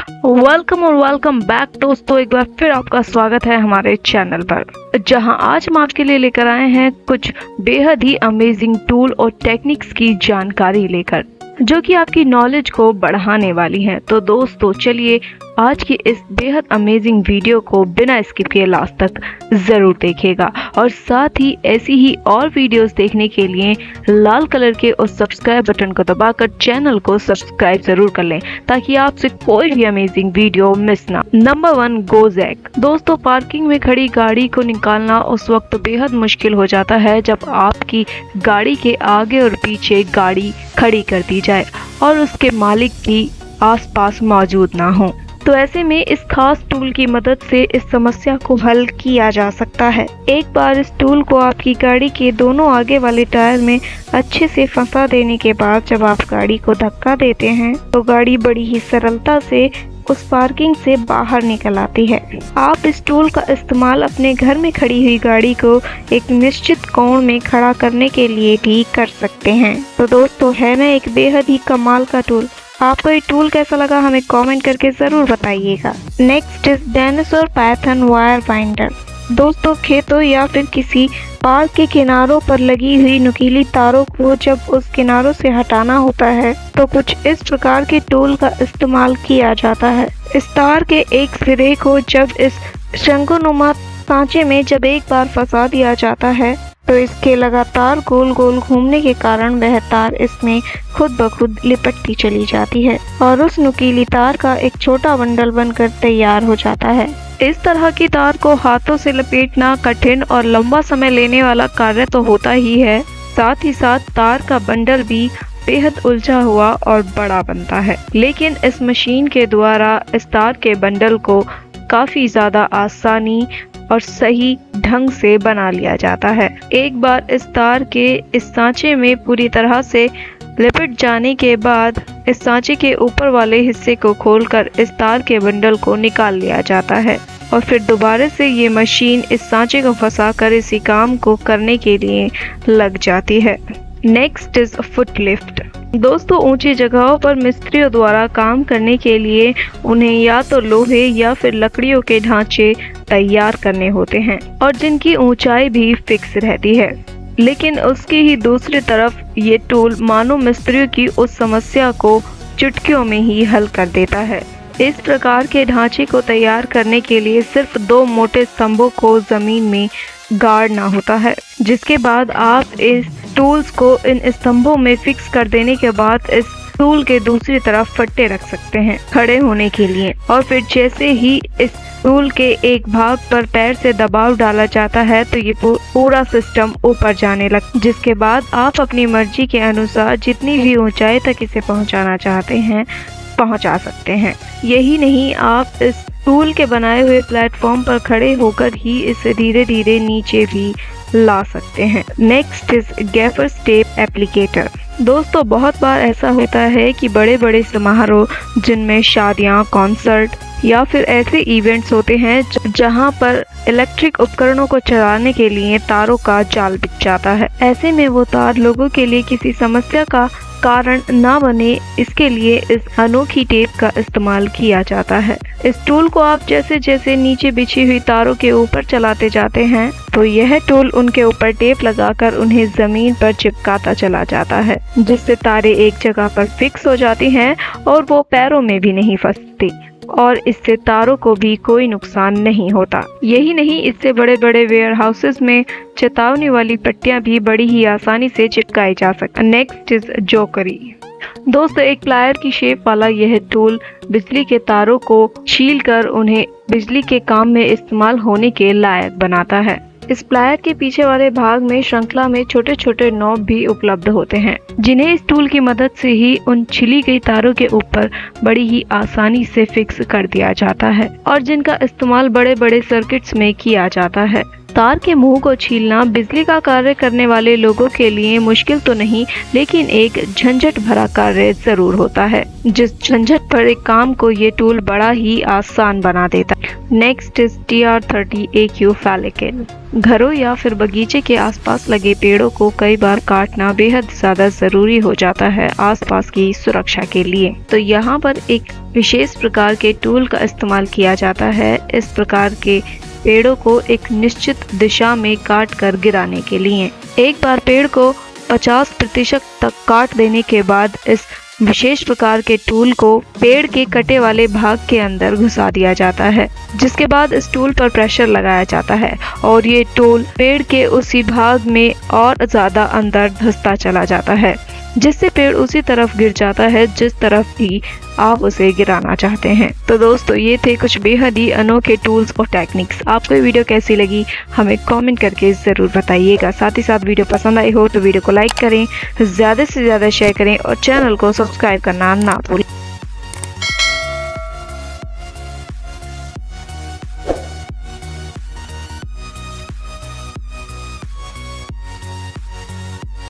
Welcome और welcome back दोस्तों, एक बार फिर आपका स्वागत है हमारे चैनल पर, जहां आज हम आपके लिए लेकर आए हैं कुछ बेहद ही अमेजिंग टूल और टेक्निक्स की जानकारी लेकर, जो कि आपकी नॉलेज को बढ़ाने वाली हैं। तो दोस्तों चलिए आज की इस बेहद अमेजिंग वीडियो को बिना स्किप किए लास्ट तक ज़रूर देखिएगा, और साथ ही ऐसी ही और वीडियोस देखने के लिए लाल कलर के उस सब्सक्राइब बटन को दबाकर चैनल को सब्सक्राइब ज़रूर कर लें, ताकि आपसे कोई भी अमेजिंग वीडियो मिस ना। नंबर 1, गोजैक। दोस्तों पार्किंग में खड़ी गाड़ी को निकालना उस वक्त बेहद मुश्किल हो जाता है जब आपकी गाड़ी के आगे और पीछे गाड़ी खड़ी कर दी जाए और उसके मालिक भी आसपास मौजूद ना हो। तो ऐसे में इस खास टूल की मदद से इस समस्या को हल किया जा सकता है। एक बार इस टूल को आपकी गाड़ी के दोनों आगे वाले टायर में अच्छे से फंसा देने के बाद जब आप गाड़ी को धक्का देते हैं तो गाड़ी बड़ी ही सरलता से उस पार्किंग से बाहर निकल आती है। आप इस टूल का इस्तेमाल अपने घर में खड़ी हुई गाड़ी को एक निश्चित कोण में खड़ा करने के लिए भी कर सकते हैं। तो दोस्तों है ना एक बेहद ही कमाल का टूल। आपको ये टूल कैसा लगा हमें कमेंट करके ज़रूर बताइएगा। Next is dinosaur Python wire binder. दोस्तों खेतों या फिर किसी पार्क के किनारों पर लगी हुई नुकीली तारों को जब उस किनारों से हटाना होता है तो कुछ इस प्रकार के टूल का इस्तेमाल किया जाता है। इस तार के एक सिरे को जब इस शंकुनुमा सांचे में जब एक बार फंसा दिया जाता है तो इसके लगातार गोल गोल घूमने के कारण वह तार इसमें खुद ब खुद लिपटती चली जाती है और उस नुकीली तार का एक छोटा बंडल बनकर तैयार हो जाता है। इस तरह की तार को हाथों से लपेटना कठिन और लंबा समय लेने वाला कार्य तो होता ही है, साथ ही साथ तार का बंडल भी बेहद उलझा हुआ और बड़ा बनता है। लेकिन इस मशीन के द्वारा इस तार के बंडल को काफ़ी ज़्यादा आसानी और सही ढंग से बना लिया जाता है। एक बार इस तार के इस सांचे में पूरी तरह से लिपट जाने के बाद इस सांचे के ऊपर वाले हिस्से को खोलकर इस तार के बंडल को निकाल लिया जाता है और फिर दोबारा से ये मशीन इस सांचे को फंसाकर इसी काम को करने के लिए लग जाती है। Next is foot lift. दोस्तों ऊंची जगहों पर मिस्त्रियों द्वारा काम करने के लिए उन्हें या तो लोहे या फिर लकड़ियों के ढांचे तैयार करने होते हैं और जिनकी ऊंचाई भी फिक्स रहती है। लेकिन उसकी ही दूसरी तरफ ये टूल मानव मिस्त्रियों की उस समस्या को चुटकियों में ही हल कर देता है। इस प्रकार के ढांचे को तैयार करने के लिए सिर्फ 2 मोटे स्तंभों को जमीन में गाड़ना होता है, जिसके बाद आप इस टूल्स को इन स्तंभों में फिक्स कर देने के बाद इस टूल के दूसरी तरफ फट्टे रख सकते हैं खड़े होने के लिए, और फिर जैसे ही इस टूल के एक भाग पर पैर से दबाव डाला जाता है तो ये पूरा सिस्टम ऊपर जाने लगता है, जिसके बाद आप अपनी मर्जी के अनुसार जितनी भी ऊंचाई तक इसे पहुंचाना चाहते हैं पहुंचा सकते हैं। यही नहीं, आप इस टूल के बनाए हुए प्लेटफॉर्म पर खड़े होकर ही इसे धीरे धीरे नीचे भी ला सकते हैं। Next is gaffer step applicator. दोस्तों बहुत बार ऐसा होता है कि बड़े बड़े समारोह जिनमें शादियां, कॉन्सर्ट या फिर ऐसे इवेंट्स होते हैं जहां पर इलेक्ट्रिक उपकरणों को चलाने के लिए तारों का जाल बिछ जाता है। ऐसे में वो तार लोगों के लिए किसी समस्या का कारण ना बने, इसके लिए इस अनोखी टेप का इस्तेमाल किया जाता है। इस टूल को आप जैसे जैसे नीचे बिछी हुई तारों के ऊपर चलाते जाते हैं तो यह टूल उनके ऊपर टेप लगाकर उन्हें जमीन पर चिपकाता चला जाता है, जिससे तारें एक जगह पर फिक्स हो जाती हैं और वो पैरों में भी नहीं फंसती और इससे तारों को भी कोई नुकसान नहीं होता। यही नहीं, इससे बड़े बड़े वेयर हाउसेस में चेतावनी वाली पट्टियां भी बड़ी ही आसानी से चिपकाई जा सकती। नेक्स्ट इज जोकरी। दोस्तों एक प्लायर की शेप वाला यह टूल बिजली के तारों को छीलकर उन्हें बिजली के काम में इस्तेमाल होने के लायक बनाता है। इस प्लायर के पीछे वाले भाग में श्रृंखला में छोटे छोटे नॉब भी उपलब्ध होते हैं, जिन्हें इस टूल की मदद से ही उन छिली गई तारों के ऊपर बड़ी ही आसानी से फिक्स कर दिया जाता है और जिनका इस्तेमाल बड़े बड़े सर्किट्स में किया जाता है। तार के मुंह को छीलना बिजली का कार्य करने वाले लोगों के लिए मुश्किल तो नहीं, लेकिन एक झंझट भरा कार्य जरूर होता है। जिस झंझट भरे काम को ये टूल बड़ा ही आसान बना देता है। Next is TR30AQ फेलिकल। घरों या फिर बगीचे के आसपास लगे पेड़ों को कई बार काटना बेहद ज्यादा जरूरी हो जाता है आसपास की सुरक्षा के लिए। तो यहाँ पर एक विशेष प्रकार के टूल का इस्तेमाल किया जाता है इस प्रकार के पेड़ों को एक निश्चित दिशा में काट कर गिराने के लिए। एक बार पेड़ को 50% तक काट देने के बाद इस विशेष प्रकार के टूल को पेड़ के कटे वाले भाग के अंदर घुसा दिया जाता है, जिसके बाद इस टूल पर प्रेशर लगाया जाता है और ये टूल पेड़ के उसी भाग में और ज्यादा अंदर धंसता चला जाता है, जिससे पेड़ उसी तरफ गिर जाता है जिस तरफ भी आप उसे गिराना चाहते हैं। तो दोस्तों, ये थे कुछ बेहद ही अनोखे टूल्स और टेक्निक्स। आपको ये वीडियो कैसी लगी हमें कमेंट करके ज़रूर बताइएगा। साथ ही साथ वीडियो पसंद आई हो तो वीडियो को लाइक करें, ज़्यादा से ज़्यादा शेयर करें और चैनल को सब्सक्राइब करना ना भूलें।